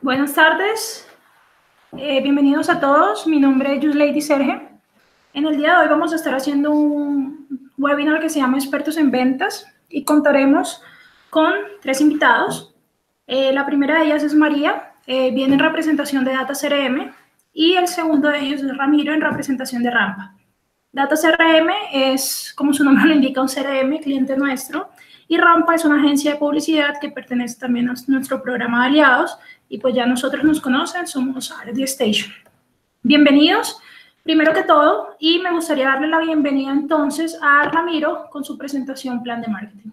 Buenas tardes, bienvenidos a todos. Mi nombre es Yuslady Serge. En el día de hoy vamos a estar haciendo un webinar que se llama Expertos en Ventas y contaremos con 3 invitados. La primera de ellas es María, viene en representación de Data CRM, y el segundo de ellos es Ramiro en representación de Rampa. Data CRM es, como su nombre lo indica, un CRM, cliente nuestro, y Rampa es una agencia de publicidad que pertenece también a nuestro programa de aliados, y pues ya nosotros nos conocen, somos R&D Station. Bienvenidos, primero que todo, y me gustaría darle la bienvenida entonces a Ramiro con su presentación Plan de Marketing.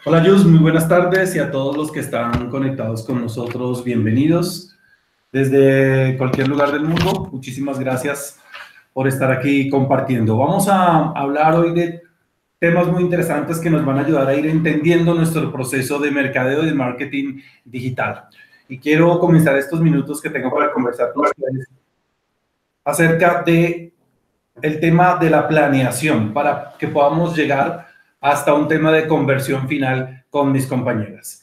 Hola Yus, muy buenas tardes, y a todos los que están conectados con nosotros, bienvenidos desde cualquier lugar del mundo. Muchísimas gracias por estar aquí compartiendo. Vamos a hablar hoy de temas muy interesantes que nos van a ayudar a ir entendiendo nuestro proceso de mercadeo y de marketing digital. Y quiero comenzar estos minutos que tengo para conversar con ustedes acerca de el tema de la planeación para que podamos llegar hasta un tema de conversión final con mis compañeras.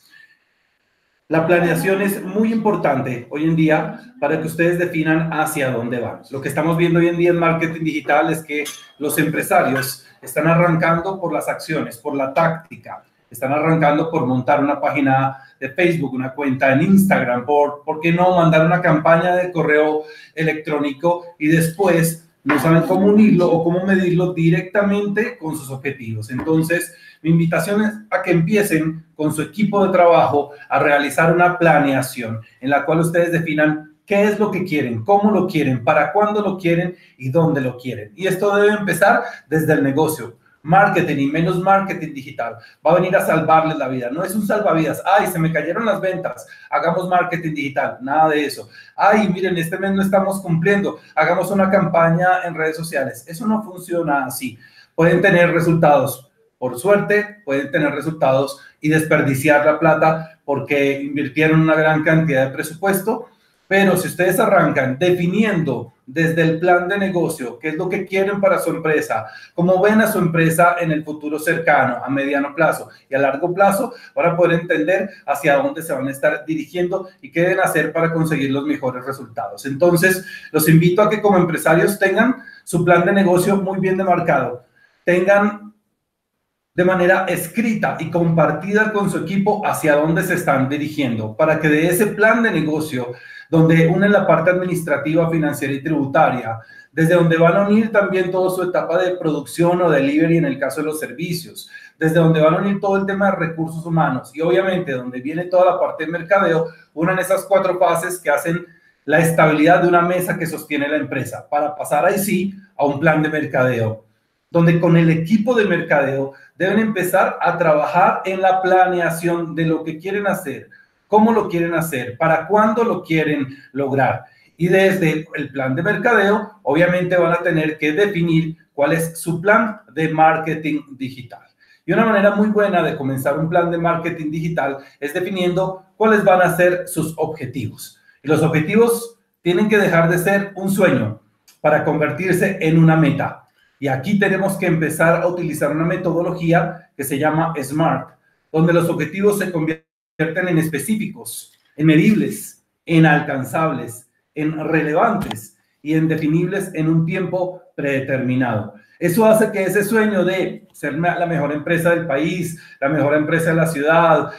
La planeación es muy importante hoy en día para que ustedes definan hacia dónde van. Lo que estamos viendo hoy en día en marketing digital es que los empresarios están arrancando por las acciones, por la táctica. Están arrancando por montar una página de Facebook, una cuenta en Instagram, ¿por qué no mandar una campaña de correo electrónico y después no saben cómo unirlo o cómo medirlo directamente con sus objetivos? Entonces, mi invitación es a que empiecen con su equipo de trabajo a realizar una planeación en la cual ustedes definan qué es lo que quieren, cómo lo quieren, para cuándo lo quieren y dónde lo quieren. Y esto debe empezar desde el negocio. Marketing y menos marketing digital va a venir a salvarles la vida. No es un salvavidas. Ay, se me cayeron las ventas, hagamos marketing digital. Nada de eso. Ay, miren, este mes no estamos cumpliendo, hagamos una campaña en redes sociales. Eso no funciona así. Pueden tener resultados por suerte, pueden tener resultados y desperdiciar la plata porque invirtieron una gran cantidad de presupuesto. Pero si ustedes arrancan definiendo desde el plan de negocio qué es lo que quieren para su empresa, cómo ven a su empresa en el futuro cercano, a mediano plazo y a largo plazo, van a poder entender hacia dónde se van a estar dirigiendo y qué deben hacer para conseguir los mejores resultados. Entonces, los invito a que como empresarios tengan su plan de negocio muy bien demarcado, tengan de manera escrita y compartida con su equipo hacia dónde se están dirigiendo, para que de ese plan de negocio, donde unen la parte administrativa, financiera y tributaria, desde donde van a unir también toda su etapa de producción o delivery en el caso de los servicios, desde donde van a unir todo el tema de recursos humanos y obviamente donde viene toda la parte de mercadeo, unan esas 4 fases que hacen la estabilidad de una mesa que sostiene la empresa, para pasar ahí sí a un plan de mercadeo, donde con el equipo de mercadeo deben empezar a trabajar en la planeación de lo que quieren hacer, cómo lo quieren hacer, para cuándo lo quieren lograr. Y desde el plan de mercadeo, obviamente van a tener que definir cuál es su plan de marketing digital. Y una manera muy buena de comenzar un plan de marketing digital es definiendo cuáles van a ser sus objetivos. Y los objetivos tienen que dejar de ser un sueño para convertirse en una meta. Y aquí tenemos que empezar a utilizar una metodología que se llama SMART, donde los objetivos se convierten en específicos, en medibles, en alcanzables, en relevantes y en definibles en un tiempo predeterminado. Eso hace que ese sueño de ser la mejor empresa del país, la mejor empresa de la ciudad,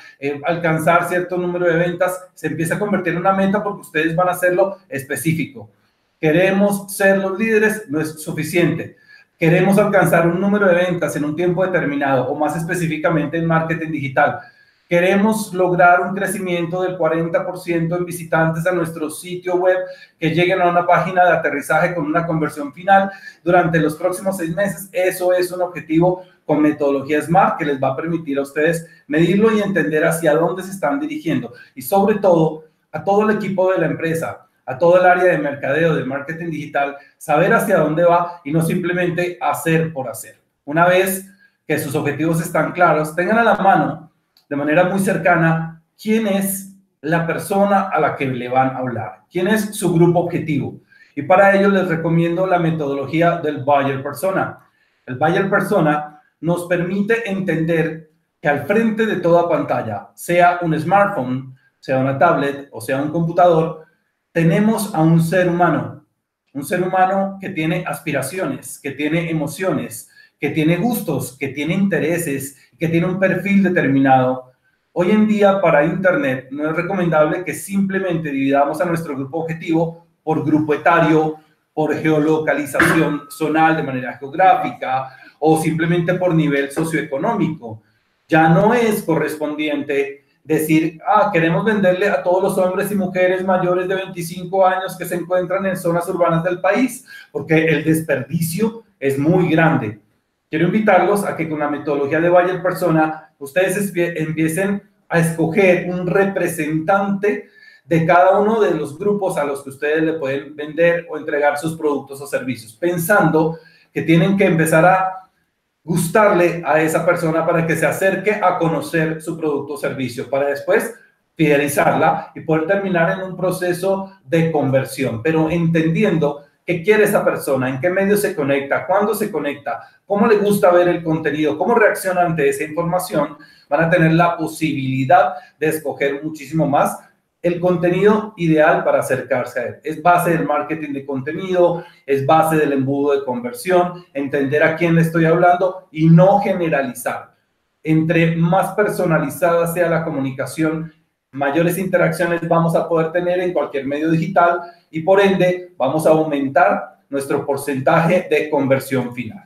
alcanzar cierto número de ventas, se empiece a convertir en una meta porque ustedes van a hacerlo específico. Queremos ser los líderes, no es suficiente. Queremos alcanzar un número de ventas en un tiempo determinado, o más específicamente en marketing digital. Queremos lograr un crecimiento del 40% en visitantes a nuestro sitio web que lleguen a una página de aterrizaje con una conversión final durante los próximos 6 meses. Eso es un objetivo con metodología SMART que les va a permitir a ustedes medirlo y entender hacia dónde se están dirigiendo. Y sobre todo, a todo el equipo de la empresa, a todo el área de mercadeo, de marketing digital, saber hacia dónde va y no simplemente hacer por hacer. Una vez que sus objetivos están claros, tengan a la mano de manera muy cercana quién es la persona a la que le van a hablar, quién es su grupo objetivo. Y para ello les recomiendo la metodología del Buyer Persona. El Buyer Persona nos permite entender que al frente de toda pantalla, sea un smartphone, sea una tablet o sea un computador, tenemos a un ser humano que tiene aspiraciones, que tiene emociones, que tiene gustos, que tiene intereses, que tiene un perfil determinado. Hoy en día para Internet no es recomendable que simplemente dividamos a nuestro grupo objetivo por grupo etario, por geolocalización zonal de manera geográfica o simplemente por nivel socioeconómico. Ya no es correspondiente decir, queremos venderle a todos los hombres y mujeres mayores de 25 años que se encuentran en zonas urbanas del país, porque el desperdicio es muy grande. Quiero invitarlos a que con la metodología de Buyer Persona, ustedes empiecen a escoger un representante de cada uno de los grupos a los que ustedes le pueden vender o entregar sus productos o servicios, pensando que tienen que empezar a gustarle a esa persona para que se acerque a conocer su producto o servicio, para después fidelizarla y poder terminar en un proceso de conversión, pero entendiendo qué quiere esa persona, en qué medio se conecta, cuándo se conecta, cómo le gusta ver el contenido, cómo reacciona ante esa información, van a tener la posibilidad de escoger muchísimo más el contenido ideal para acercarse a él. Es base del marketing de contenido, es base del embudo de conversión, entender a quién le estoy hablando y no generalizar. Entre más personalizada sea la comunicación, mayores interacciones vamos a poder tener en cualquier medio digital y por ende vamos a aumentar nuestro porcentaje de conversión final.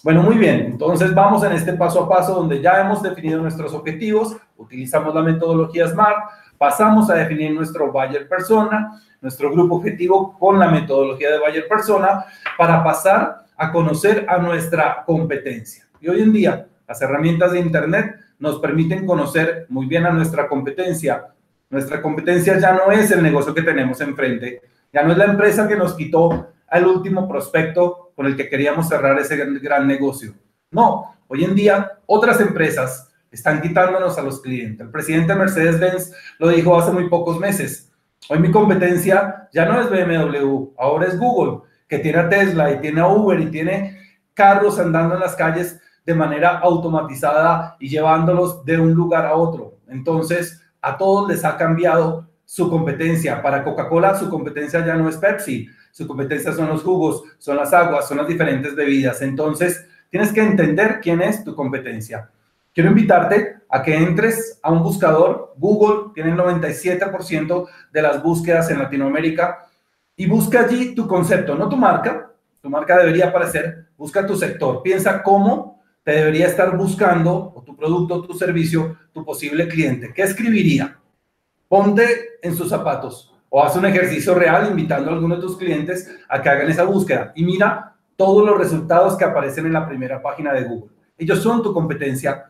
Bueno, muy bien, entonces vamos en este paso a paso donde ya hemos definido nuestros objetivos, utilizamos la metodología SMART, pasamos a definir nuestro Buyer Persona, nuestro grupo objetivo con la metodología de Buyer Persona para pasar a conocer a nuestra competencia. Y hoy en día las herramientas de Internet nos permiten conocer muy bien a nuestra competencia. Nuestra competencia ya no es el negocio que tenemos enfrente, ya no es la empresa que nos quitó al último prospecto con el que queríamos cerrar ese gran negocio. No, hoy en día otras empresas están quitándonos a los clientes. El presidente Mercedes-Benz lo dijo hace muy pocos meses. Hoy mi competencia ya no es BMW, ahora es Google, que tiene a Tesla y tiene a Uber y tiene carros andando en las calles de manera automatizada y llevándolos de un lugar a otro. Entonces, a todos les ha cambiado su competencia. Para Coca-Cola, su competencia ya no es Pepsi. Su competencia son los jugos, son las aguas, son las diferentes bebidas. Entonces, tienes que entender quién es tu competencia. Quiero invitarte a que entres a un buscador. Google tiene el 97% de las búsquedas en Latinoamérica y busca allí tu concepto, no tu marca. Tu marca debería aparecer, busca tu sector. Piensa cómo te debería estar buscando o tu producto o tu servicio, tu posible cliente. ¿Qué escribiría? Ponte en sus zapatos o haz un ejercicio real invitando a alguno de tus clientes a que hagan esa búsqueda y mira todos los resultados que aparecen en la primera página de Google. Ellos son tu competencia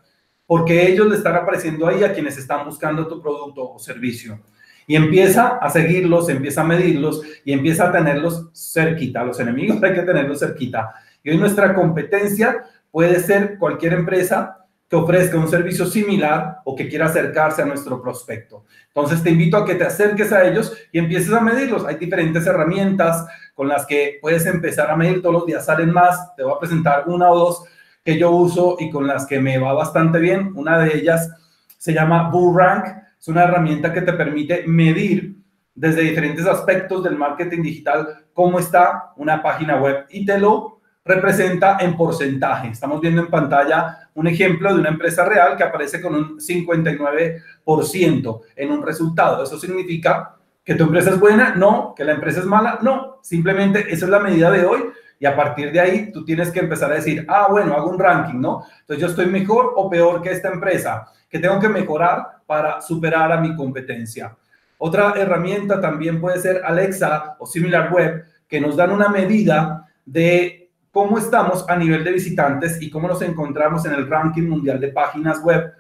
porque ellos le están apareciendo ahí a quienes están buscando tu producto o servicio. Y empieza a seguirlos, empieza a medirlos y empieza a tenerlos cerquita. Los enemigos hay que tenerlos cerquita. Y hoy nuestra competencia puede ser cualquier empresa que ofrezca un servicio similar o que quiera acercarse a nuestro prospecto. Entonces te invito a que te acerques a ellos y empieces a medirlos. Hay diferentes herramientas con las que puedes empezar a medir. Todos los días salen más. Te voy a presentar una o dos que yo uso y con las que me va bastante bien. Una de ellas se llama BullRank. Es una herramienta que te permite medir desde diferentes aspectos del marketing digital cómo está una página web y te lo representa en porcentaje. Estamos viendo en pantalla un ejemplo de una empresa real que aparece con un 59% en un resultado. ¿Eso significa que tu empresa es buena? No. ¿Que la empresa es mala? No. Simplemente esa es la medida de hoy y a partir de ahí tú tienes que empezar a decir, bueno, hago un ranking, ¿no? Entonces yo estoy mejor o peor que esta empresa, que tengo que mejorar para superar a mi competencia. Otra herramienta también puede ser Alexa o SimilarWeb, que nos dan una medida de cómo estamos a nivel de visitantes y cómo nos encontramos en el ranking mundial de páginas web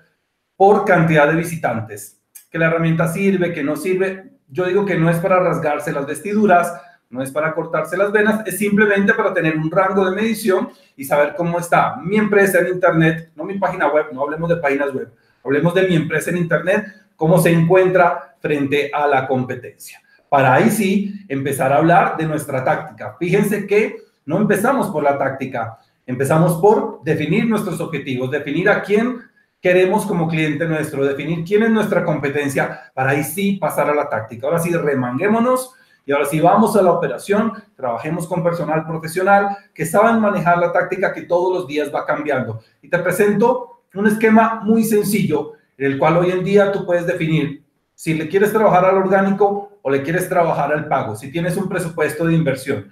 por cantidad de visitantes. Que la herramienta sirve, que no sirve. Yo digo que no es para rasgarse las vestiduras, no es para cortarse las venas, es simplemente para tener un rango de medición y saber cómo está mi empresa en Internet, no mi página web, no hablemos de páginas web, hablemos de mi empresa en Internet, cómo se encuentra frente a la competencia. Para ahí sí empezar a hablar de nuestra táctica. Fíjense que no empezamos por la táctica, empezamos por definir nuestros objetivos, definir a quién queremos como cliente nuestro definir quién es nuestra competencia para ahí sí pasar a la táctica. Ahora sí, remanguémonos y ahora sí vamos a la operación, trabajemos con personal profesional que saben manejar la táctica que todos los días va cambiando. Y te presento un esquema muy sencillo en el cual hoy en día tú puedes definir si le quieres trabajar al orgánico o le quieres trabajar al pago, si tienes un presupuesto de inversión.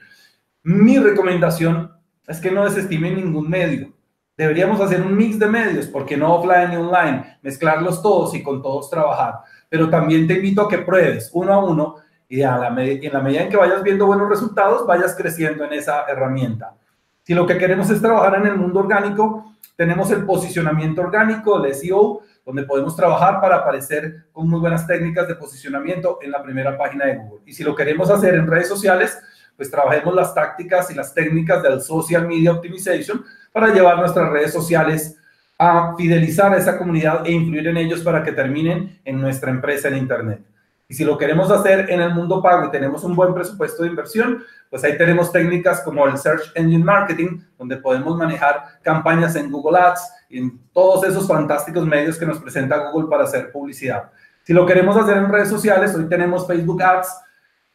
Mi recomendación es que no desestimen ningún medio. Deberíamos hacer un mix de medios, porque no offline y online, mezclarlos todos y con todos trabajar. Pero también te invito a que pruebes uno a uno y en la medida en que vayas viendo buenos resultados, vayas creciendo en esa herramienta. Si lo que queremos es trabajar en el mundo orgánico, tenemos el posicionamiento orgánico, el SEO, donde podemos trabajar para aparecer con muy buenas técnicas de posicionamiento en la primera página de Google. Y si lo queremos hacer en redes sociales, pues trabajemos las tácticas y las técnicas del Social Media Optimization para llevar nuestras redes sociales a fidelizar a esa comunidad e influir en ellos para que terminen en nuestra empresa en Internet. Y si lo queremos hacer en el mundo pago y tenemos un buen presupuesto de inversión, pues ahí tenemos técnicas como el Search Engine Marketing, donde podemos manejar campañas en Google Ads y en todos esos fantásticos medios que nos presenta Google para hacer publicidad. Si lo queremos hacer en redes sociales, hoy tenemos Facebook Ads,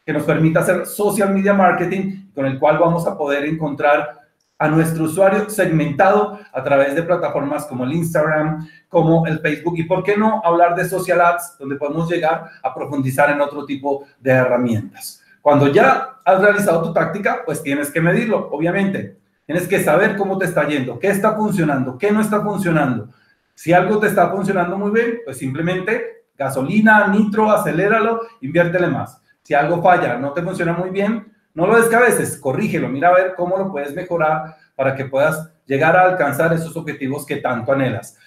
que nos permite hacer social media marketing, con el cual vamos a poder encontrar a nuestro usuario segmentado a través de plataformas como el Instagram, como el Facebook, y por qué no hablar de social ads, donde podemos llegar a profundizar en otro tipo de herramientas. Cuando ya has realizado tu táctica, pues tienes que medirlo, obviamente. Tienes que saber cómo te está yendo, qué está funcionando, qué no está funcionando. Si algo te está funcionando muy bien, pues simplemente gasolina, nitro, aceléralo, inviértele más. Si algo falla, no te funciona muy bien, no lo descabeces, corrígelo, mira a ver cómo lo puedes mejorar para que puedas llegar a alcanzar esos objetivos que tanto anhelas.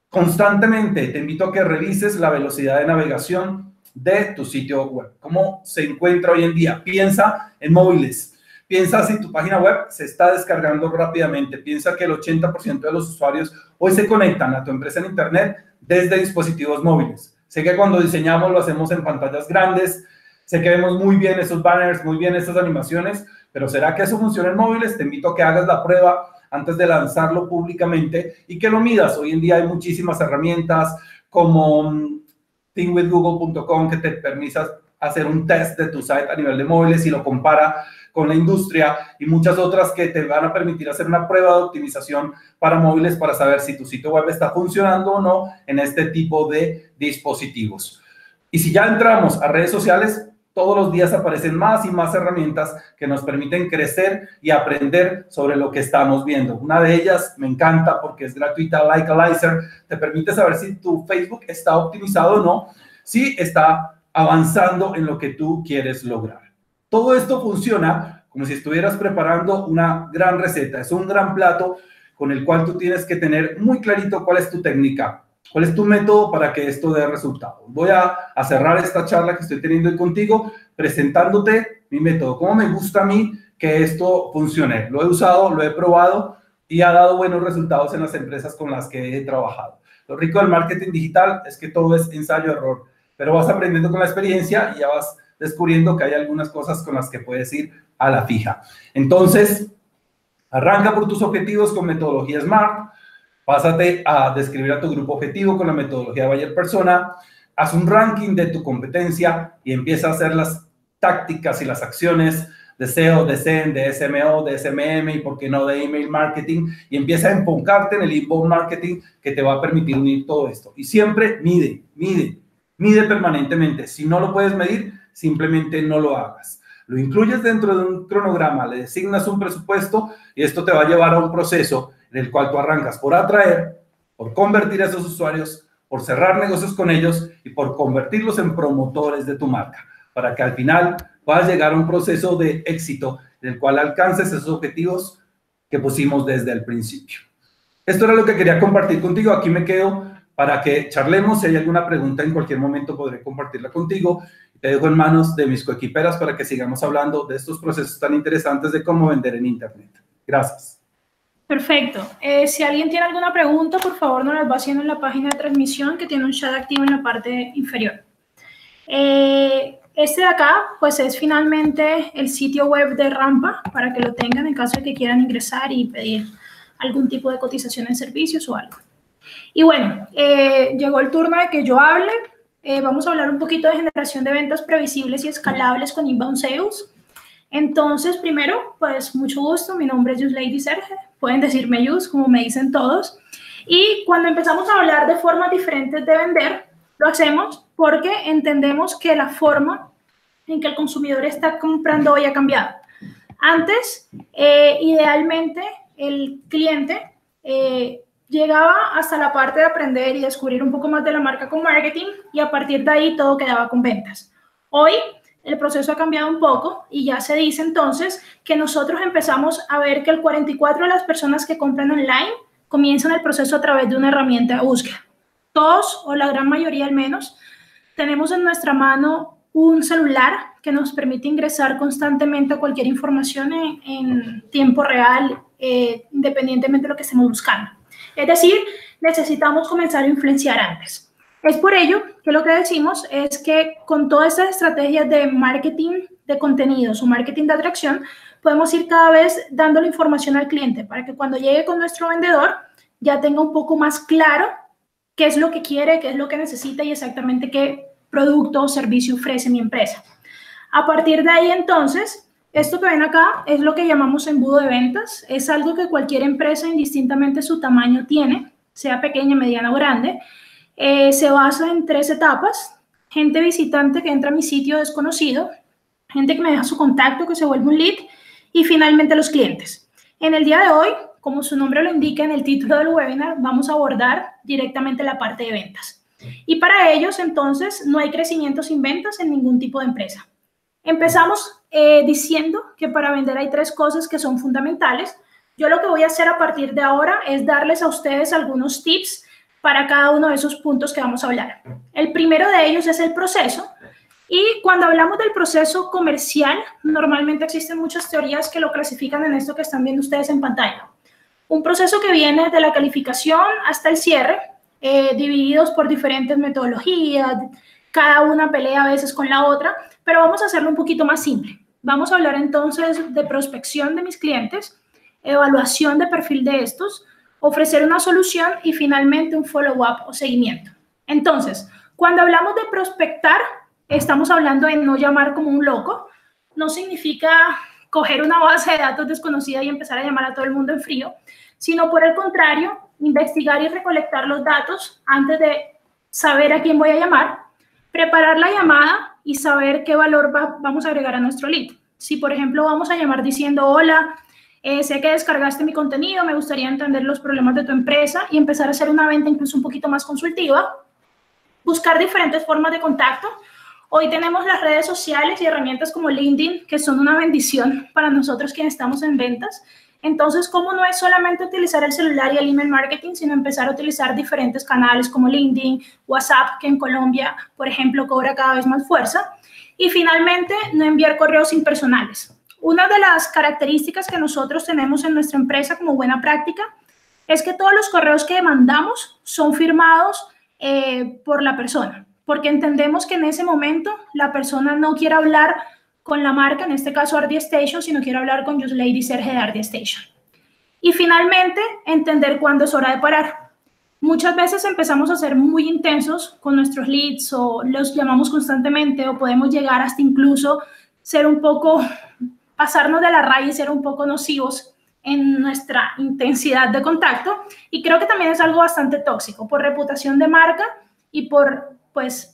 Constantemente te invito a que revises la velocidad de navegación de tu sitio web. ¿Cómo se encuentra hoy en día? Piensa en móviles. Piensa si tu página web se está descargando rápidamente. Piensa que el 80% de los usuarios hoy se conectan a tu empresa en Internet desde dispositivos móviles. Sé que cuando diseñamos lo hacemos en pantallas grandes. Sé que vemos muy bien esos banners, muy bien esas animaciones, pero ¿será que eso funciona en móviles? Te invito a que hagas la prueba antes de lanzarlo públicamente y que lo midas. Hoy en día hay muchísimas herramientas como thingwithgoogle.com que te permite hacer un test de tu site a nivel de móviles y lo compara con la industria, y muchas otras que te van a permitir hacer una prueba de optimización para móviles para saber si tu sitio web está funcionando o no en este tipo de dispositivos. Y si ya entramos a redes sociales, todos los días aparecen más y más herramientas que nos permiten crecer y aprender sobre lo que estamos viendo. Una de ellas me encanta porque es gratuita, Likealizer, te permite saber si tu Facebook está optimizado o no, si está avanzando en lo que tú quieres lograr. Todo esto funciona como si estuvieras preparando una gran receta. Es un gran plato con el cual tú tienes que tener muy clarito cuál es tu técnica. ¿Cuál es tu método para que esto dé resultados? Voy a cerrar esta charla que estoy teniendo hoy contigo presentándote mi método. ¿Cómo me gusta a mí que esto funcione? Lo he usado, lo he probado y ha dado buenos resultados en las empresas con las que he trabajado. Lo rico del marketing digital es que todo es ensayo-error, pero vas aprendiendo con la experiencia y ya vas descubriendo que hay algunas cosas con las que puedes ir a la fija. Entonces, arranca por tus objetivos con metodología SMART. Pásate a describir a tu grupo objetivo con la metodología Buyer Persona, haz un ranking de tu competencia y empieza a hacer las tácticas y las acciones de SEO, de SEM, de SMO, de SMM y, por qué no, de email marketing, y empieza a enfocarte en el inbound marketing que te va a permitir unir todo esto. Y siempre mide permanentemente. Si no lo puedes medir, simplemente no lo hagas. Lo incluyes dentro de un cronograma, le designas un presupuesto y esto te va a llevar a un proceso en el cual tú arrancas por atraer, por convertir a esos usuarios, por cerrar negocios con ellos y por convertirlos en promotores de tu marca, para que al final puedas llegar a un proceso de éxito en el cual alcances esos objetivos que pusimos desde el principio. Esto era lo que quería compartir contigo. Aquí me quedo para que charlemos. Si hay alguna pregunta, en cualquier momento podré compartirla contigo. Te dejo en manos de mis coequiperas para que sigamos hablando de estos procesos tan interesantes de cómo vender en Internet. Gracias. Perfecto. Si alguien tiene alguna pregunta, por favor nos las va haciendo en la página de transmisión que tiene un chat activo en la parte inferior. Este de acá, pues es finalmente el sitio web de Rampa para que lo tengan en caso de que quieran ingresar y pedir algún tipo de cotización en servicios o algo. Y bueno, llegó el turno de que yo hable. Vamos a hablar un poquito de generación de ventas previsibles y escalables con Inbound Sales. Entonces, primero, pues mucho gusto. Mi nombre es Yuslady Serge. Pueden decirme Yus, como me dicen todos. Y cuando empezamos a hablar de formas diferentes de vender, lo hacemos porque entendemos que la forma en que el consumidor está comprando hoy ha cambiado. Antes, idealmente, el cliente llegaba hasta la parte de aprender y descubrir un poco más de la marca con marketing y a partir de ahí todo quedaba con ventas. Hoy el proceso ha cambiado un poco y ya se dice entonces que nosotros empezamos a ver que el 44% de las personas que compran online comienzan el proceso a través de una herramienta de búsqueda. Todos, o la gran mayoría al menos, tenemos en nuestra mano un celular que nos permite ingresar constantemente a cualquier información en tiempo real, independientemente de lo que estemos buscando. Es decir, necesitamos comenzar a influenciar antes. Es por ello que lo que decimos es que con todas estas estrategias de marketing de contenidos o marketing de atracción, podemos ir cada vez dando la información al cliente para que cuando llegue con nuestro vendedor ya tenga un poco más claro qué es lo que quiere, qué es lo que necesita y exactamente qué producto o servicio ofrece mi empresa. A partir de ahí, entonces, esto que ven acá es lo que llamamos embudo de ventas. Es algo que cualquier empresa, indistintamente su tamaño, tiene, sea pequeña, mediana o grande. Se basa en 3 etapas. Gente visitante que entra a mi sitio desconocido, gente que me deja su contacto, que se vuelve un lead, y finalmente los clientes. En el día de hoy, como su nombre lo indica en el título del webinar, vamos a abordar directamente la parte de ventas. Y para ellos, entonces, no hay crecimiento sin ventas en ningún tipo de empresa. Empezamos diciendo que para vender hay 3 cosas que son fundamentales. Yo lo que voy a hacer a partir de ahora es darles a ustedes algunos tips para cada uno de esos puntos que vamos a hablar. El primero de ellos es el proceso. Y cuando hablamos del proceso comercial, normalmente existen muchas teorías que lo clasifican en esto que están viendo ustedes en pantalla. Un proceso que viene de la calificación hasta el cierre, divididos por diferentes metodologías, cada una pelea a veces con la otra, pero vamos a hacerlo un poquito más simple. Vamos a hablar entonces de prospección de mis clientes, evaluación de perfil de estos, ofrecer una solución y finalmente un follow-up o seguimiento. Entonces, cuando hablamos de prospectar, estamos hablando de no llamar como un loco. No significa coger una base de datos desconocida y empezar a llamar a todo el mundo en frío, sino por el contrario, investigar y recolectar los datos antes de saber a quién voy a llamar, preparar la llamada y saber qué valor vamos a agregar a nuestro lead. Si, por ejemplo, vamos a llamar diciendo, hola, sé que descargaste mi contenido, me gustaría entender los problemas de tu empresa y empezar a hacer una venta incluso un poquito más consultiva, buscar diferentes formas de contacto. Hoy tenemos las redes sociales y herramientas como LinkedIn, que son una bendición para nosotros quienes estamos en ventas. Entonces, ¿cómo no es solamente utilizar el celular y el email marketing, sino empezar a utilizar diferentes canales como LinkedIn, WhatsApp, que en Colombia, por ejemplo, cobra cada vez más fuerza? Y finalmente, no enviar correos impersonales. Una de las características que nosotros tenemos en nuestra empresa como buena práctica es que todos los correos que mandamos son firmados por la persona, porque entendemos que en ese momento la persona no quiere hablar con la marca, en este caso RD Station, sino quiere hablar con Yuslady Serge de RD Station. Y finalmente, entender cuándo es hora de parar. Muchas veces empezamos a ser muy intensos con nuestros leads o los llamamos constantemente o podemos llegar hasta incluso ser un poco, pasarnos de la raya y ser un poco nocivos en nuestra intensidad de contacto. Y creo que también es algo bastante tóxico por reputación de marca y por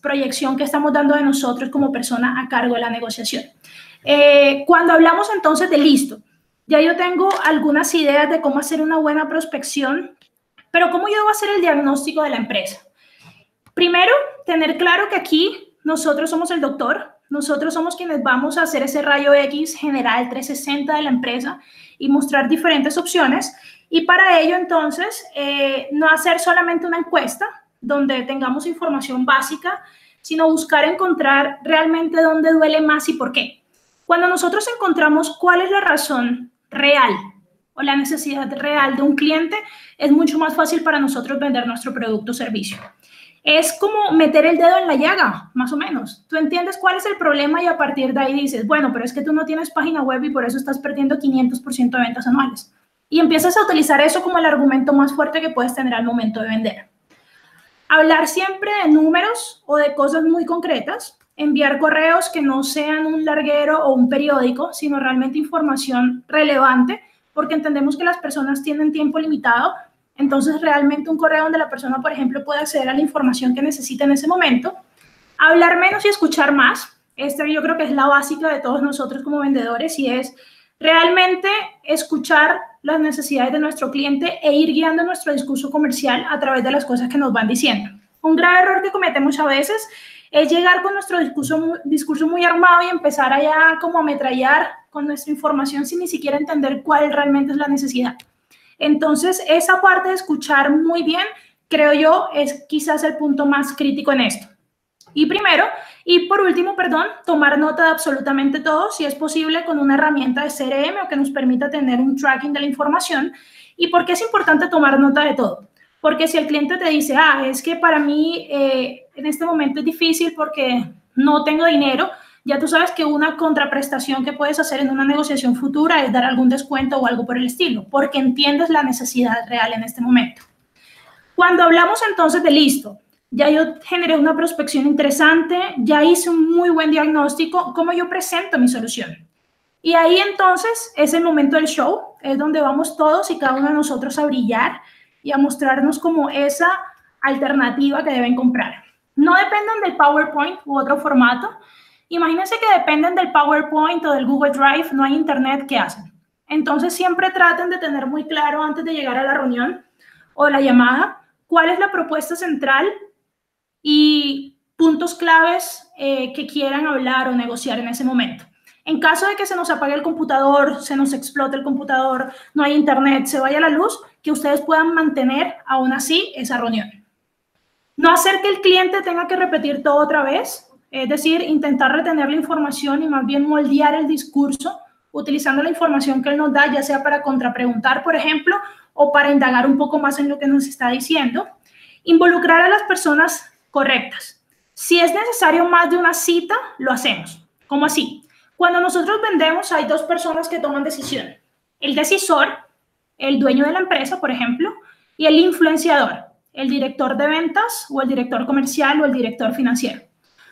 proyección que estamos dando de nosotros como persona a cargo de la negociación. Cuando hablamos entonces de listo, ya yo tengo algunas ideas de cómo hacer una buena prospección, pero ¿cómo yo debo hacer el diagnóstico de la empresa? Primero, tener claro que aquí nosotros somos el doctor, nosotros somos quienes vamos a hacer ese rayo X general 360 de la empresa y mostrar diferentes opciones. Y para ello, entonces, no hacer solamente una encuesta donde tengamos información básica, sino buscar encontrar realmente dónde duele más y por qué. Cuando nosotros encontramos cuál es la razón real o la necesidad real de un cliente, es mucho más fácil para nosotros vender nuestro producto o servicio. Es como meter el dedo en la llaga, más o menos. Tú entiendes cuál es el problema y a partir de ahí dices, bueno, pero es que tú no tienes página web y por eso estás perdiendo 500% de ventas anuales. y empiezas a utilizar eso como el argumento más fuerte que puedes tener al momento de vender. Hablar siempre de números o de cosas muy concretas, enviar correos que no sean un larguero o un periódico, sino realmente información relevante, porque entendemos que las personas tienen tiempo limitado. Entonces, realmente un correo donde la persona, por ejemplo, puede acceder a la información que necesita en ese momento. Hablar menos y escuchar más. Esta yo creo que es la básica de todos nosotros como vendedores, y es realmente escuchar las necesidades de nuestro cliente e ir guiando nuestro discurso comercial a través de las cosas que nos van diciendo. Un grave error que cometemos a veces es llegar con nuestro discurso muy armado y empezar allá como a ametrallar con nuestra información sin ni siquiera entender cuál realmente es la necesidad. Entonces, esa parte de escuchar muy bien, creo yo, es quizás el punto más crítico en esto. Y por último, tomar nota de absolutamente todo, si es posible con una herramienta de CRM o que nos permita tener un tracking de la información. ¿Y por qué es importante tomar nota de todo? Porque si el cliente te dice, es que para mí en este momento es difícil porque no tengo dinero, ya tú sabes que una contraprestación que puedes hacer en una negociación futura es dar algún descuento o algo por el estilo, porque entiendes la necesidad real en este momento. Cuando hablamos entonces de listo, ya yo generé una prospección interesante, ya hice un muy buen diagnóstico, ¿cómo yo presento mi solución? Y ahí entonces es el momento del show, es donde vamos todos y cada uno de nosotros a brillar y a mostrarnos como esa alternativa que deben comprar. No dependen del PowerPoint u otro formato. Imagínense que dependen del PowerPoint o del Google Drive, no hay internet, ¿qué hacen? Entonces siempre traten de tener muy claro antes de llegar a la reunión o la llamada cuál es la propuesta central y puntos claves que quieran hablar o negociar en ese momento. En caso de que se nos apague el computador, se nos explote el computador, no hay internet, se vaya la luz, que ustedes puedan mantener aún así esa reunión. No hacer que el cliente tenga que repetir todo otra vez, es decir, intentar retener la información y más bien moldear el discurso utilizando la información que él nos da, ya sea para contrapreguntar, por ejemplo, o para indagar un poco más en lo que nos está diciendo. Involucrar a las personas correctas. Si es necesario más de una cita, lo hacemos. ¿Cómo así? Cuando nosotros vendemos, hay dos personas que toman decisión. El decisor, el dueño de la empresa, por ejemplo, y el influenciador, el director de ventas o el director comercial o el director financiero.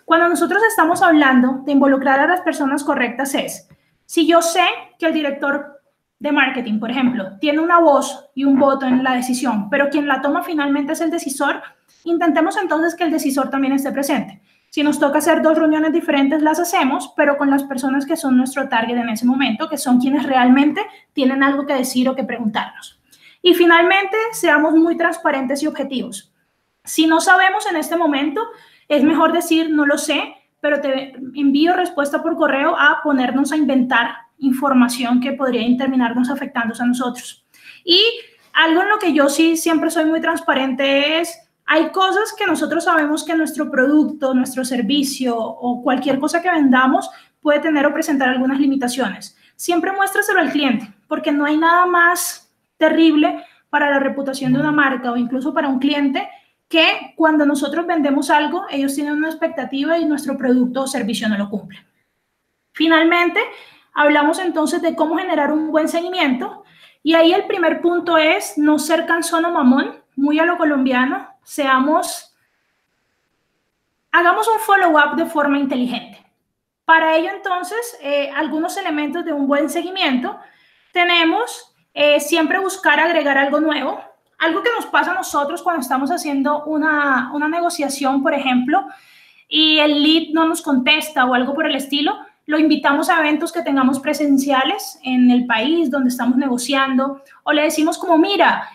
Cuando nosotros estamos hablando de involucrar a las personas correctas es, si yo sé que el director de marketing, por ejemplo, tiene una voz y un voto en la decisión, pero quien la toma finalmente es el decisor, intentemos entonces que el decisor también esté presente. Si nos toca hacer dos reuniones diferentes, las hacemos, pero con las personas que son nuestro target en ese momento, que son quienes realmente tienen algo que decir o que preguntarnos. Y finalmente, seamos muy transparentes y objetivos. Si no sabemos en este momento, es mejor decir no lo sé, pero te envío respuesta por correo a ponernos a inventar información que podría terminarnos afectando a nosotros. Y algo en lo que yo sí siempre soy muy transparente es, hay cosas que nosotros sabemos que nuestro producto, nuestro servicio o cualquier cosa que vendamos puede tener o presentar algunas limitaciones. Siempre muéstraselo al cliente, porque no hay nada más terrible para la reputación de una marca o incluso para un cliente que cuando nosotros vendemos algo, ellos tienen una expectativa y nuestro producto o servicio no lo cumple. Finalmente, hablamos entonces de cómo generar un buen seguimiento y ahí el primer punto es no ser cansón o mamón, muy a lo colombiano, hagamos un follow-up de forma inteligente. Para ello entonces, algunos elementos de un buen seguimiento, tenemos siempre buscar agregar algo nuevo, algo que nos pasa a nosotros cuando estamos haciendo una negociación, por ejemplo, y el lead no nos contesta o algo por el estilo, lo invitamos a eventos que tengamos presenciales en el país donde estamos negociando, o le decimos como, mira,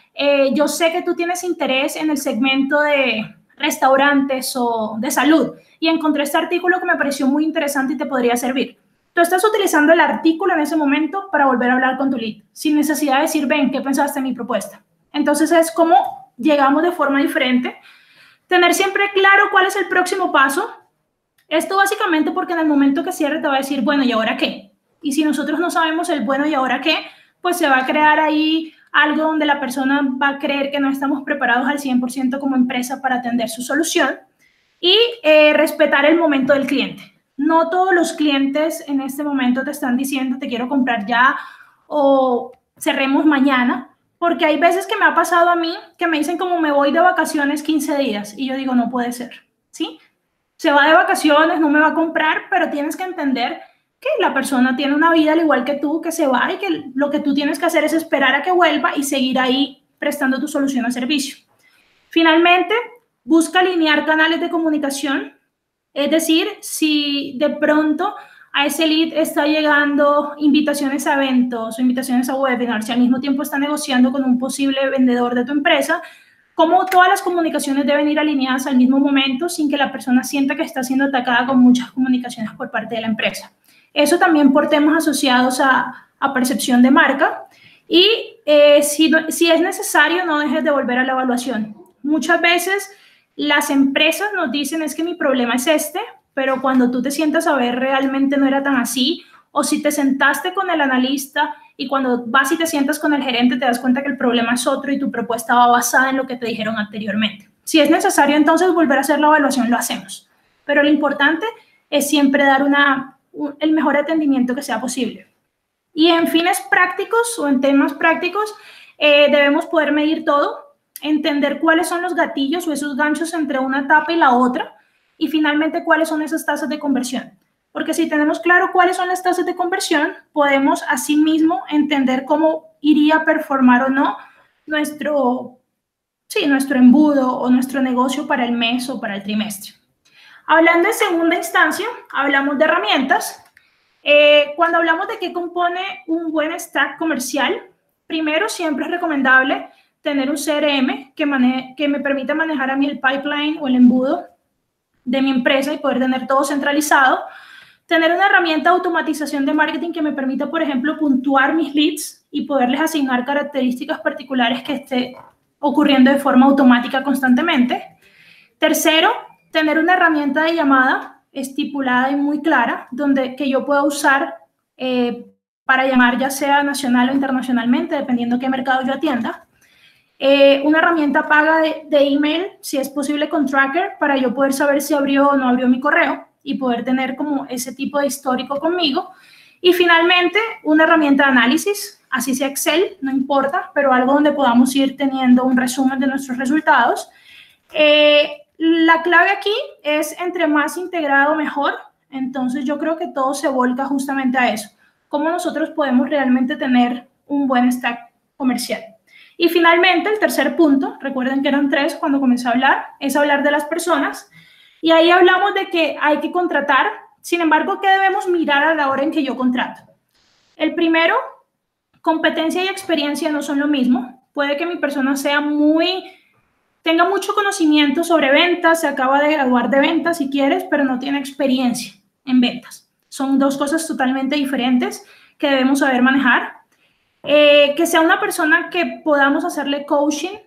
yo sé que tú tienes interés en el segmento de restaurantes o de salud, y encontré este artículo que me pareció muy interesante y te podría servir. Tú estás utilizando el artículo en ese momento para volver a hablar con tu lead, sin necesidad de decir, ven, ¿qué pensaste de mi propuesta? Entonces es como llegamos de forma diferente. Tener siempre claro cuál es el próximo paso. Esto básicamente porque en el momento que cierre te va a decir, bueno, ¿y ahora qué? Y si nosotros no sabemos el bueno y ahora qué, pues se va a crear ahí algo donde la persona va a creer que no estamos preparados al 100% como empresa para atender su solución. Y respetar el momento del cliente. No todos los clientes en este momento te están diciendo te quiero comprar ya o cerremos mañana, porque hay veces que me ha pasado a mí que me dicen como me voy de vacaciones 15 días y yo digo no puede ser, ¿sí? Se va de vacaciones, no me va a comprar, pero tienes que entender que la persona tiene una vida al igual que tú, que se va y que lo que tú tienes que hacer es esperar a que vuelva y seguir ahí prestando tu solución a servicio. Finalmente, busca alinear canales de comunicación, es decir, si de pronto a ese lead está llegando invitaciones a eventos o invitaciones a webinars y al mismo tiempo está negociando con un posible vendedor de tu empresa, cómo todas las comunicaciones deben ir alineadas al mismo momento sin que la persona sienta que está siendo atacada con muchas comunicaciones por parte de la empresa. Eso también por temas asociados a percepción de marca. Y si es necesario, no dejes de volver a la evaluación. Muchas veces las empresas nos dicen es que mi problema es este, pero cuando tú te sientas a ver realmente no era tan así, o si te sentaste con el analista y cuando vas y te sientas con el gerente te das cuenta que el problema es otro y tu propuesta va basada en lo que te dijeron anteriormente. Si es necesario entonces volver a hacer la evaluación, lo hacemos. Pero lo importante es siempre dar el mejor atendimiento que sea posible. Y en fines prácticos o en temas prácticos debemos poder medir todo, entender cuáles son los gatillos o esos ganchos entre una etapa y la otra y finalmente cuáles son esas tasas de conversión. Porque si tenemos claro cuáles son las tasas de conversión, podemos asimismo entender cómo iría a performar o no nuestro embudo o nuestro negocio para el mes o para el trimestre. Hablando en segunda instancia, hablamos de herramientas. Cuando hablamos de qué compone un buen stack comercial, primero siempre es recomendable tener un CRM que me permita manejar a mí el pipeline o el embudo de mi empresa y poder tener todo centralizado. Tener una herramienta de automatización de marketing que me permita, por ejemplo, puntuar mis leads y poderles asignar características particulares que esté ocurriendo de forma automática constantemente. Tercero, tener una herramienta de llamada estipulada y muy clara que yo pueda usar para llamar ya sea nacional o internacionalmente, dependiendo qué mercado yo atienda. Una herramienta paga de email, si es posible con tracker, para yo poder saber si abrió o no abrió mi correo y poder tener como ese tipo de histórico conmigo. Y finalmente, una herramienta de análisis, así sea Excel, no importa, pero algo donde podamos ir teniendo un resumen de nuestros resultados. La clave aquí es entre más integrado, mejor. Entonces, yo creo que todo se volca justamente a eso. Cómo nosotros podemos realmente tener un buen stack comercial. Y finalmente, el tercer punto, recuerden que eran 3 cuando comencé a hablar, es hablar de las personas. Y ahí hablamos de que hay que contratar. Sin embargo, ¿qué debemos mirar a la hora en que yo contrato? El primero, competencia y experiencia no son lo mismo. Puede que mi persona tenga mucho conocimiento sobre ventas, se acaba de graduar de ventas si quieres, pero no tiene experiencia en ventas. Son 2 cosas totalmente diferentes que debemos saber manejar. Que sea una persona que podamos hacerle coaching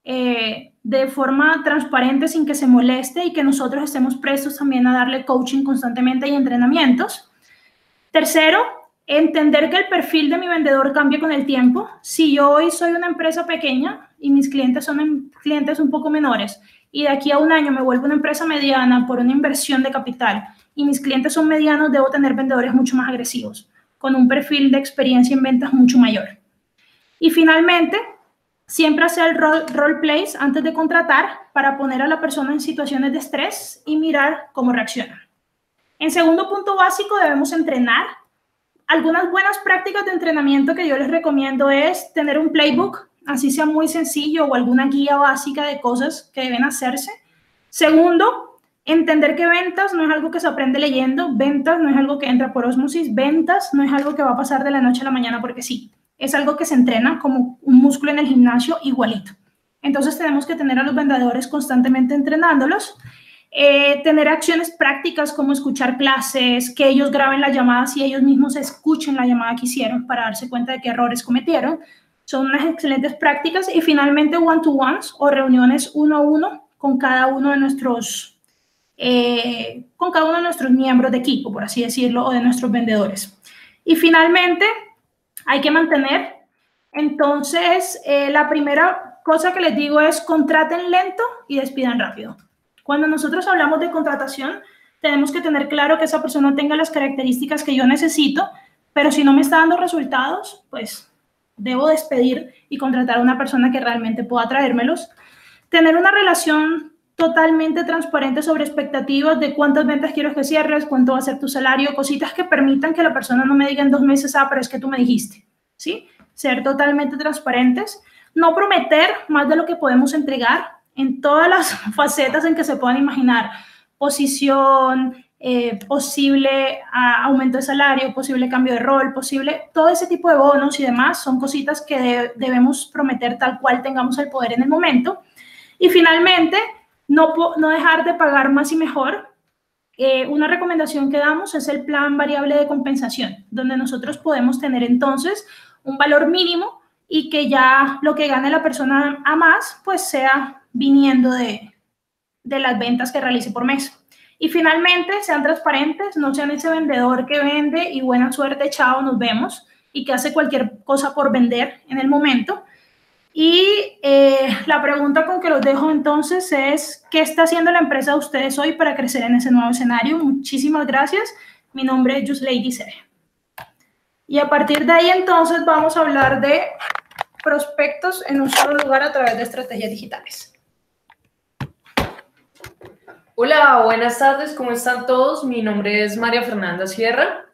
de forma transparente sin que se moleste y que nosotros estemos prestos también a darle coaching constantemente y entrenamientos. Tercero, entender que el perfil de mi vendedor cambia con el tiempo. Si yo hoy soy una empresa pequeña y mis clientes son clientes un poco menores y de aquí a un año me vuelvo una empresa mediana por una inversión de capital y mis clientes son medianos, debo tener vendedores mucho más agresivos, con un perfil de experiencia en ventas mucho mayor. Y finalmente, siempre hacer el role plays antes de contratar para poner a la persona en situaciones de estrés y mirar cómo reacciona. En segundo punto básico, debemos entrenar. Algunas buenas prácticas de entrenamiento que yo les recomiendo es tener un playbook, así sea muy sencillo, o alguna guía básica de cosas que deben hacerse. Segundo, entender que ventas no es algo que se aprende leyendo, ventas no es algo que entra por ósmosis, ventas no es algo que va a pasar de la noche a la mañana porque sí. Es algo que se entrena como un músculo en el gimnasio igualito. Entonces tenemos que tener a los vendedores constantemente entrenándolos, tener acciones prácticas como escuchar clases, que ellos graben las llamadas y ellos mismos escuchen la llamada que hicieron para darse cuenta de qué errores cometieron. Son unas excelentes prácticas. Y finalmente one-to-ones o reuniones 1 a 1 con cada uno de nuestros miembros de equipo, por así decirlo, o de nuestros vendedores. Y finalmente, hay que mantener. Entonces, la primera cosa que les digo es contraten lento y despidan rápido. Cuando nosotros hablamos de contratación, tenemos que tener claro que esa persona tenga las características que yo necesito, pero si no me está dando resultados, pues debo despedir y contratar a una persona que realmente pueda traérmelos. Tener una relación totalmente transparente sobre expectativas de cuántas ventas quiero que cierres, cuánto va a ser tu salario, cositas que permitan que la persona no me diga en 2 meses, pero es que tú me dijiste, ¿sí? Ser totalmente transparentes, no prometer más de lo que podemos entregar en todas las facetas en que se puedan imaginar, posición, posible aumento de salario, posible cambio de rol, posible, todo ese tipo de bonos y demás son cositas que debemos prometer tal cual tengamos el poder en el momento. Y finalmente, no dejar de pagar más y mejor. Una recomendación que damos es el plan variable de compensación, donde nosotros podemos tener entonces un valor mínimo y que ya lo que gane la persona a más, pues sea viniendo de las ventas que realice por mes. Y finalmente, sean transparentes, no sean ese vendedor que vende y buena suerte, chao, nos vemos, y que hace cualquier cosa por vender en el momento. Y la pregunta con que los dejo entonces es, ¿qué está haciendo la empresa de ustedes hoy para crecer en ese nuevo escenario? Muchísimas gracias. Mi nombre es Yuslady Serge. Y a partir de ahí entonces vamos a hablar de prospectos en un solo lugar a través de estrategias digitales. Hola, buenas tardes, ¿cómo están todos? Mi nombre es María Fernanda Sierra.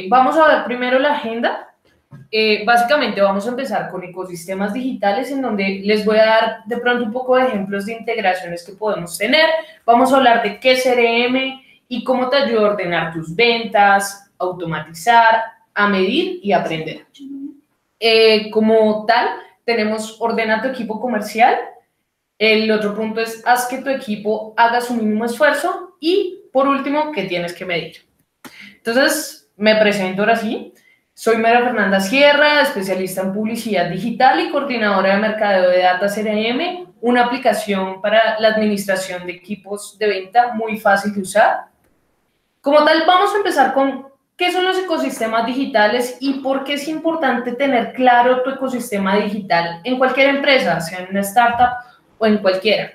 Vamos a ver primero la agenda. Básicamente vamos a empezar con ecosistemas digitales, en donde les voy a dar de pronto un poco de ejemplos de integraciones que podemos tener. Vamos a hablar de qué es CRM y cómo te ayuda a ordenar tus ventas, automatizar, a medir y aprender. Como tal, tenemos ordena tu equipo comercial. El otro punto es haz que tu equipo haga su mínimo esfuerzo. Y por último, ¿qué tienes que medir? Entonces, me presento ahora sí. Soy María Fernanda Sierra, especialista en publicidad digital y coordinadora de mercadeo de Data CRM, una aplicación para la administración de equipos de venta muy fácil de usar. Como tal, vamos a empezar con qué son los ecosistemas digitales y por qué es importante tener claro tu ecosistema digital en cualquier empresa, sea en una startup o en cualquiera.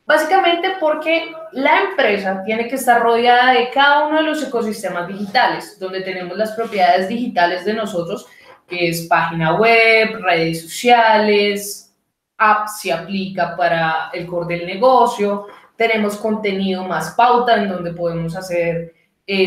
Básicamente porque la empresa tiene que estar rodeada de cada uno de los ecosistemas digitales, donde tenemos las propiedades digitales de nosotros, que es página web, redes sociales, app si aplica para el core del negocio, tenemos contenido más pauta en donde podemos hacer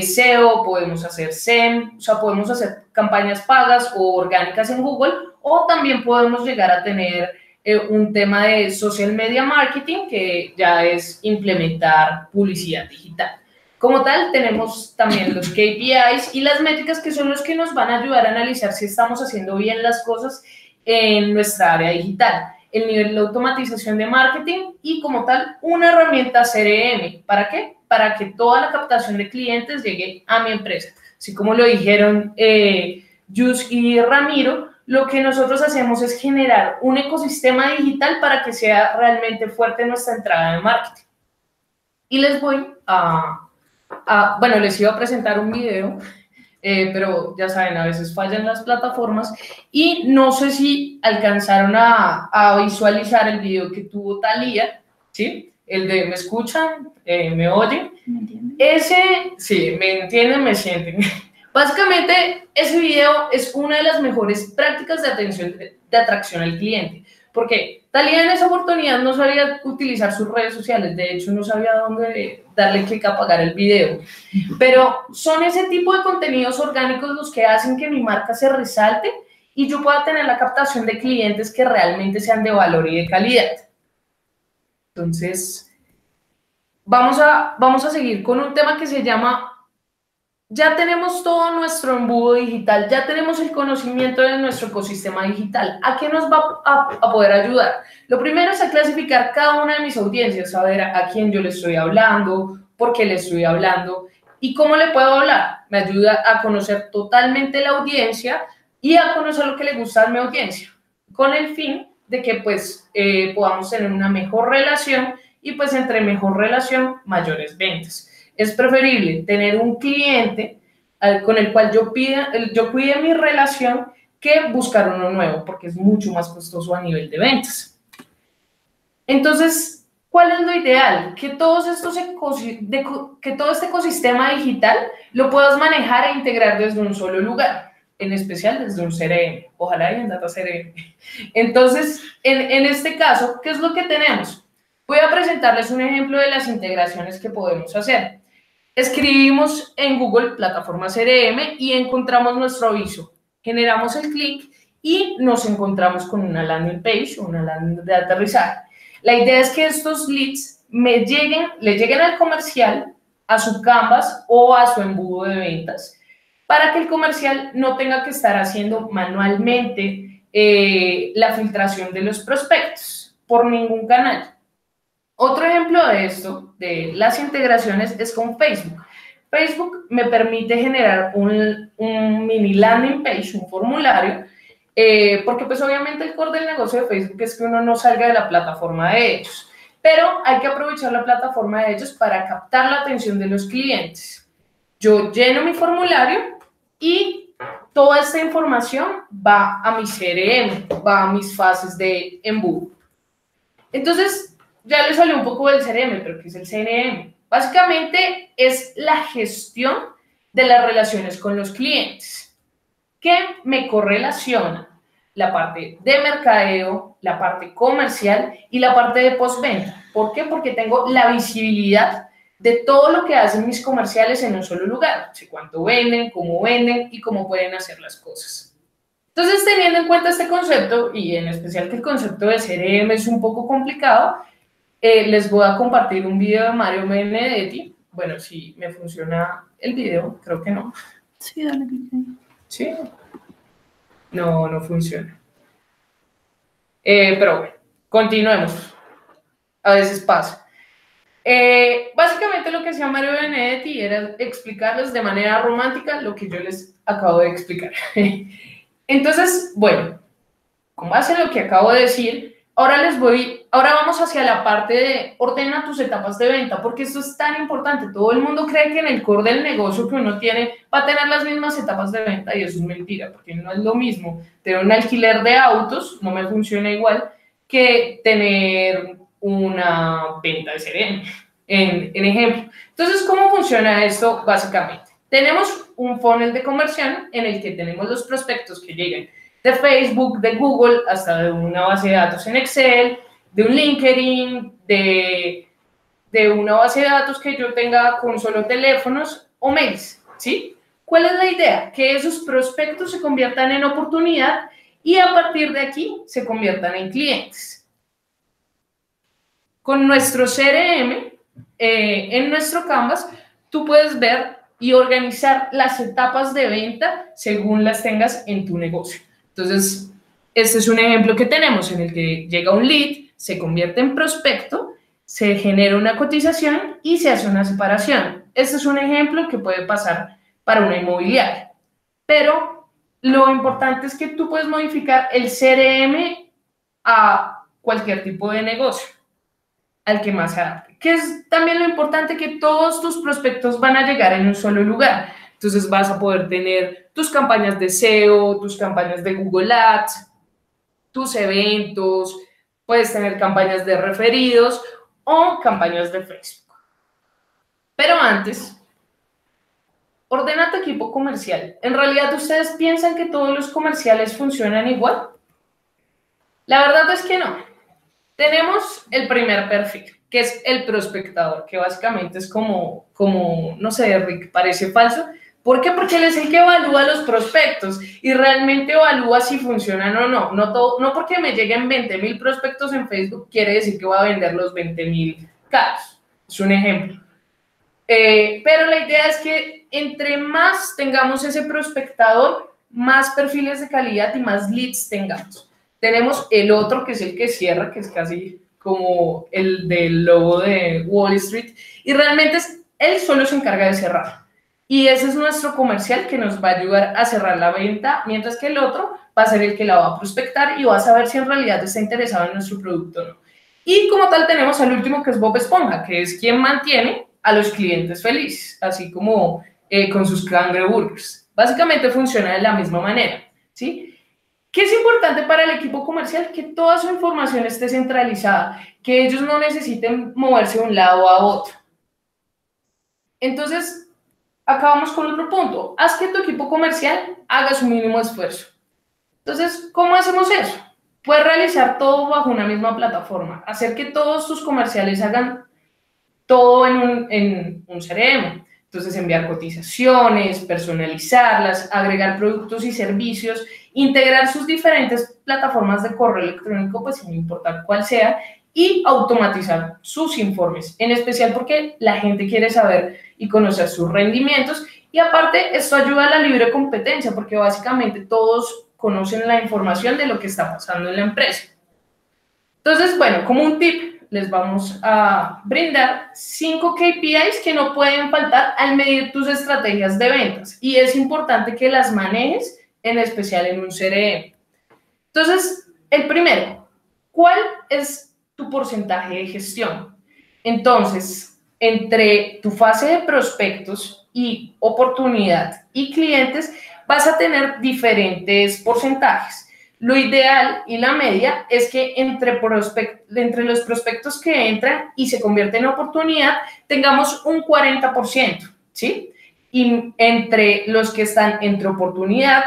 SEO, podemos hacer SEM, o sea, podemos hacer campañas pagas o orgánicas en Google, o también podemos llegar a tener un tema de social media marketing, que ya es implementar publicidad digital. Como tal, tenemos también los KPIs y las métricas, que son los que nos van a ayudar a analizar si estamos haciendo bien las cosas en nuestra área digital. El nivel de automatización de marketing y, como tal, una herramienta CRM. ¿Para qué? Para que toda la captación de clientes llegue a mi empresa. Así como lo dijeron Yus y Ramiro, lo que nosotros hacemos es generar un ecosistema digital para que sea realmente fuerte nuestra entrada de marketing. Y les voy bueno, les iba a presentar un video, pero ya saben, a veces fallan las plataformas y no sé si alcanzaron a visualizar el video que tuvo Thalía, ¿sí? El de ¿me escuchan? ¿Me oyen? ¿Me entienden? Ese, sí, me entienden, me sienten. Básicamente, ese video es una de las mejores prácticas de atracción al cliente, porque Thalía en esa oportunidad no sabía utilizar sus redes sociales, de hecho no sabía dónde darle clic a apagar el video, pero son ese tipo de contenidos orgánicos los que hacen que mi marca se resalte y yo pueda tener la captación de clientes que realmente sean de valor y de calidad. Entonces, vamos a seguir con un tema que se llama: ya tenemos todo nuestro embudo digital, ya tenemos el conocimiento de nuestro ecosistema digital. ¿A qué nos va a poder ayudar? Lo primero es a clasificar cada una de mis audiencias, saber a quién yo le estoy hablando, por qué le estoy hablando y cómo le puedo hablar. Me ayuda a conocer totalmente la audiencia y a conocer lo que le gusta a mi audiencia, con el fin de que pues podamos tener una mejor relación y pues entre mejor relación, mayores ventas. Es preferible tener un cliente con el cual yo cuide mi relación que buscar uno nuevo, porque es mucho más costoso a nivel de ventas. Entonces, ¿cuál es lo ideal? Que todo este ecosistema digital lo puedas manejar e integrar desde un solo lugar. en especial desde un CRM, ojalá y en Data CRM. Entonces, en este caso, ¿qué es lo que tenemos? Voy a presentarles un ejemplo de las integraciones que podemos hacer. Escribimos en Google plataforma CRM y encontramos nuestro aviso. Generamos el clic y nos encontramos con una landing page o una landing de aterrizaje. La idea es que estos leads le lleguen al comercial, a su canvas o a su embudo de ventas, para que el comercial no tenga que estar haciendo manualmente la filtración de los prospectos por ningún canal. Otro ejemplo de esto, de las integraciones, es con Facebook. Facebook me permite generar un mini landing page, un formulario, porque pues obviamente el core del negocio de Facebook es que uno no salga de la plataforma de ellos, pero hay que aprovechar la plataforma de ellos para captar la atención de los clientes. Yo lleno mi formulario y toda esta información va a mi CRM, va a mis fases de embudo. Entonces, ya les hablé un poco del CRM, pero ¿qué es el CRM? Básicamente es la gestión de las relaciones con los clientes, que me correlaciona la parte de mercadeo, la parte comercial y la parte de postventa. ¿Por qué? Porque tengo la visibilidad de todo lo que hacen mis comerciales en un solo lugar. Sé cuánto venden, cómo venden y cómo pueden hacer las cosas. Entonces, teniendo en cuenta este concepto, y en especial que el concepto de CRM es un poco complicado, les voy a compartir un video de Mario Benedetti. Bueno, si me funciona el video, creo que no. Sí, dale clic ahí. ¿Sí? No, no funciona. Pero bueno, continuemos. A veces pasa. Básicamente lo que hacía Mario Benedetti era explicarles de manera romántica lo que yo les acabo de explicar. Entonces, bueno, con base en lo que acabo de decir, ahora vamos hacia la parte de ordena tus etapas de venta, porque esto es tan importante. Todo el mundo cree que en el core del negocio que uno tiene va a tener las mismas etapas de venta, y eso es mentira, porque no es lo mismo tener un alquiler de autos, no me funciona igual, que tener una venta de CRM, en ejemplo. Entonces, ¿cómo funciona esto básicamente? Tenemos un funnel de conversión en el que tenemos los prospectos que llegan de Facebook, de Google, hasta de una base de datos en Excel, de un LinkedIn, de una base de datos que yo tenga con solo teléfonos o mails, ¿sí? ¿Cuál es la idea? Que esos prospectos se conviertan en oportunidad y a partir de aquí se conviertan en clientes. Con nuestro CRM, en nuestro Canvas, tú puedes ver y organizar las etapas de venta según las tengas en tu negocio. Entonces, este es un ejemplo que tenemos en el que llega un lead, se convierte en prospecto, se genera una cotización y se hace una separación. Este es un ejemplo que puede pasar para una inmobiliaria. Pero lo importante es que tú puedes modificar el CRM a cualquier tipo de negocio, al que más se adapte. Que es también lo importante, que todos tus prospectos van a llegar en un solo lugar. Entonces vas a poder tener tus campañas de SEO, tus campañas de Google Ads, tus eventos, puedes tener campañas de referidos o campañas de Facebook. Pero antes, ordena tu equipo comercial. ¿En realidad ustedes piensan que todos los comerciales funcionan igual? La verdad es que no. Tenemos el primer perfil, que es el prospectador, que básicamente es como no sé, Rick, parece falso. ¿Por qué? Porque él es el que evalúa los prospectos y realmente evalúa si funcionan o no. No porque me lleguen 20,000 prospectos en Facebook quiere decir que voy a vender los 20,000 casos. Es un ejemplo. Pero la idea es que entre más tengamos ese prospectador, más perfiles de calidad y más leads tengamos. Tenemos el otro, que es el que cierra, que es casi como el del logo de Wall Street, y realmente él solo se encarga de cerrar. Y ese es nuestro comercial que nos va a ayudar a cerrar la venta, mientras que el otro va a ser el que la va a prospectar y va a saber si en realidad está interesado en nuestro producto o no. Y como tal tenemos al último, que es Bob Esponja, que es quien mantiene a los clientes felices, así como con sus cangreburgers. Básicamente funciona de la misma manera, ¿sí? ¿Qué es importante para el equipo comercial? Que toda su información esté centralizada, que ellos no necesiten moverse de un lado a otro. Entonces, acá vamos con otro punto. Haz que tu equipo comercial haga su mínimo esfuerzo. Entonces, ¿cómo hacemos eso? Puedes realizar todo bajo una misma plataforma, hacer que todos tus comerciales hagan todo en un CRM. Entonces, enviar cotizaciones, personalizarlas, agregar productos y servicios, integrar sus diferentes plataformas de correo electrónico, pues sin importar cuál sea, y automatizar sus informes, en especial porque la gente quiere saber y conocer sus rendimientos. Y aparte, esto ayuda a la libre competencia, porque básicamente todos conocen la información de lo que está pasando en la empresa. Entonces, bueno, como un tip, les vamos a brindar 5 KPIs que no pueden faltar al medir tus estrategias de ventas. Y es importante que las manejes, en especial en un CRM. Entonces, el primero, ¿cuál es tu porcentaje de gestión? Entonces, entre tu fase de prospectos y oportunidad y clientes, vas a tener diferentes porcentajes. Lo ideal y la media es que entre los prospectos que entran y se convierten en oportunidad, tengamos un 40%, ¿sí? Y entre los que están entre oportunidad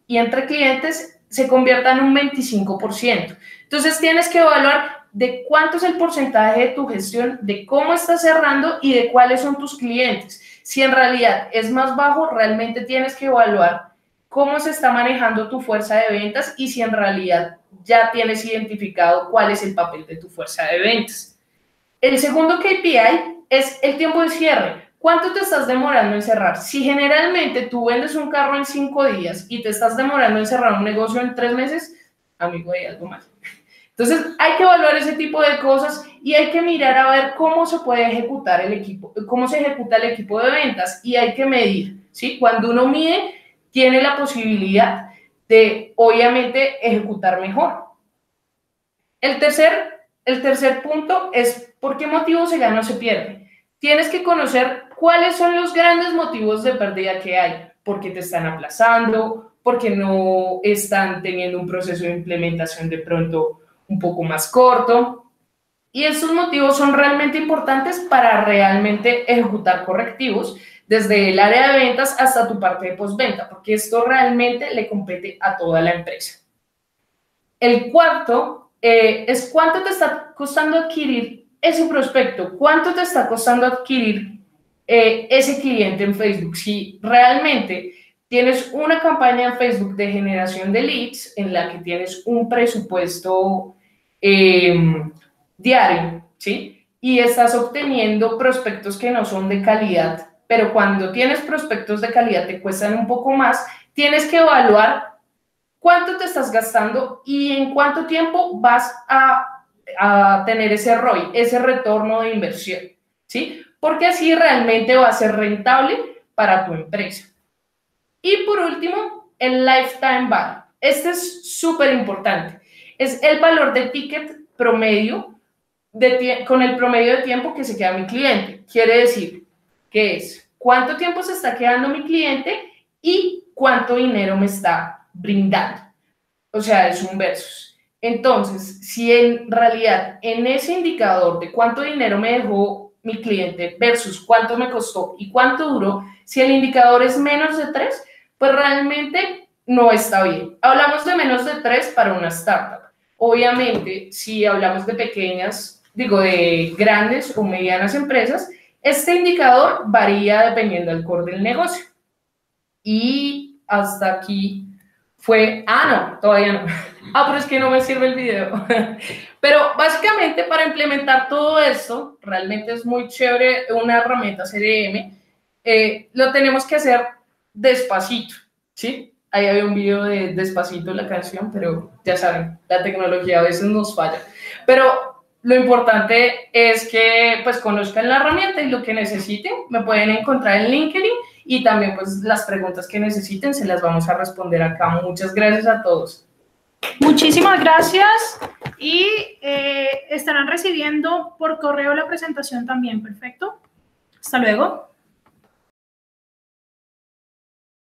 y entre clientes, se conviertan en un 25%. Entonces, tienes que evaluar de cuánto es el porcentaje de tu gestión, de cómo estás cerrando y de cuáles son tus clientes. Si en realidad es más bajo, realmente tienes que evaluar cómo se está manejando tu fuerza de ventas y si en realidad ya tienes identificado cuál es el papel de tu fuerza de ventas. El segundo KPI es el tiempo de cierre. ¿Cuánto te estás demorando en cerrar? Si generalmente tú vendes un carro en 5 días y te estás demorando en cerrar un negocio en 3 meses, amigo, hay algo mal. Entonces, hay que evaluar ese tipo de cosas y hay que mirar a ver cómo se puede ejecutar el equipo, cómo se ejecuta el equipo de ventas y hay que medir, ¿sí? Cuando uno mide, tiene la posibilidad de, obviamente, ejecutar mejor. El tercer punto es ¿por qué motivo se gana o se pierde? Tienes que conocer cuáles son los grandes motivos de pérdida que hay. ¿Por qué te están aplazando? ¿Por qué no están teniendo un proceso de implementación de pronto un poco más corto? Y estos motivos son realmente importantes para realmente ejecutar correctivos desde el área de ventas hasta tu parte de postventa, porque esto realmente le compete a toda la empresa. El cuarto es cuánto te está costando adquirir ese prospecto, cuánto te está costando adquirir ese cliente en Facebook. Si realmente tienes una campaña en Facebook de generación de leads en la que tienes un presupuesto diario, ¿sí? Y estás obteniendo prospectos que no son de calidad, pero cuando tienes prospectos de calidad te cuestan un poco más, tienes que evaluar cuánto te estás gastando y en cuánto tiempo vas a tener ese ROI, ese retorno de inversión, ¿sí? Porque así realmente va a ser rentable para tu empresa. Y por último, el lifetime value. Este es súper importante. Es el valor de ticket promedio con el promedio de tiempo que se queda mi cliente. Quiere decir que es cuánto tiempo se está quedando mi cliente y cuánto dinero me está brindando. O sea, es un versus. Entonces, si en realidad en ese indicador de cuánto dinero me dejó mi cliente versus cuánto me costó y cuánto duró, si el indicador es menos de 3, pues realmente no está bien. Hablamos de menos de 3 para una startup. Obviamente, si hablamos de de grandes o medianas empresas, este indicador varía dependiendo del core del negocio. Y hasta aquí fue... no, todavía no. Pero es que no me sirve el video. Pero básicamente para implementar todo esto, realmente es muy chévere una herramienta CRM. Lo tenemos que hacer despacito, ¿sí? Ahí había un video de Despacito, la canción, pero ya saben, la tecnología a veces nos falla. Pero lo importante es que pues conozcan la herramienta y lo que necesiten, me pueden encontrar en LinkedIn y también pues las preguntas que necesiten se las vamos a responder acá. Muchas gracias a todos. Muchísimas gracias y estarán recibiendo por correo la presentación también. Perfecto. Hasta luego.